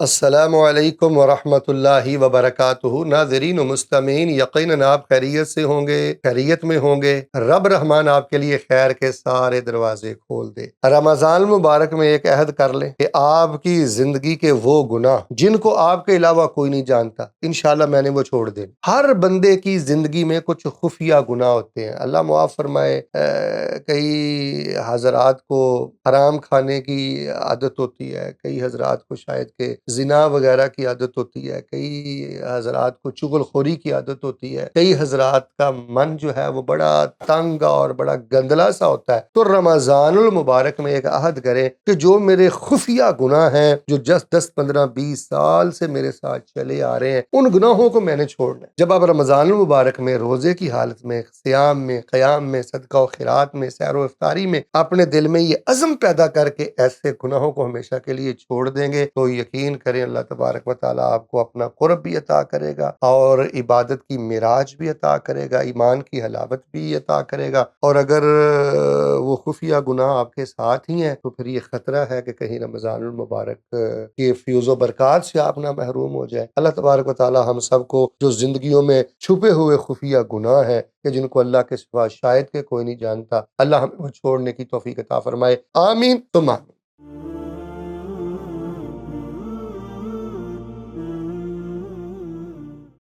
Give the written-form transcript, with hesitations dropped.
السلام علیکم ورحمۃ اللہ وبرکاتہ۔ ناظرین و مستمعین، یقیناً آپ خیریت سے ہوں گے، خیریت میں ہوں گے۔ رب رحمان آپ کے لیے خیر کے سارے دروازے کھول دے۔ رمضان المبارک میں ایک عہد کر لیں کہ آپ کی زندگی کے وہ گناہ جن کو آپ کے علاوہ کوئی نہیں جانتا، انشاءاللہ میں نے وہ چھوڑ دیں۔ ہر بندے کی زندگی میں کچھ خفیہ گناہ ہوتے ہیں، اللہ معاف فرمائے۔ کئی حضرات کو حرام کھانے کی عادت ہوتی ہے، کئی حضرات کو شاید کہ زنا وغیرہ کی عادت ہوتی ہے، کئی حضرات کو چغل خوری کی عادت ہوتی ہے، کئی حضرات کا من جو ہے وہ بڑا تنگ اور بڑا گندلا سا ہوتا ہے۔ تو رمضان المبارک میں ایک عہد کریں کہ جو میرے خفیہ گناہ ہیں، جو 10 15 20 سال سے میرے ساتھ چلے آ رہے ہیں، ان گناہوں کو میں نے چھوڑنا ہے۔ جب آپ رمضان المبارک میں روزے کی حالت میں، صیام میں، قیام میں، صدقہ و خیرات میں، سحر و افطاری میں اپنے دل میں یہ عزم پیدا کر کے ایسے گناہوں کو ہمیشہ کے لیے چھوڑ دیں گے تو یقین کریں اللہ تبارک و تعالیٰ آپ کو اپنا قرب بھی عطا کرے گا اور عبادت کی معراج بھی عطا کرے گا، ایمان کی حلاوت بھی عطا کرے گا۔ اور اگر وہ خفیہ گناہ آپ کے ساتھ ہی ہیں تو پھر یہ خطرہ ہے کہ کہیں رمضان المبارک کے فیوز و برکات سے آپ نہ محروم ہو جائیں۔ اللہ تبارک و تعالیٰ ہم سب کو جو زندگیوں میں چھپے ہوئے خفیہ گناہ ہیں کہ جن کو اللہ کے سوا شاید کہ کوئی نہیں جانتا، اللہ ہمیں وہ چھوڑنے کی توفیق عطا فرمائے۔ آمین ثم آمین۔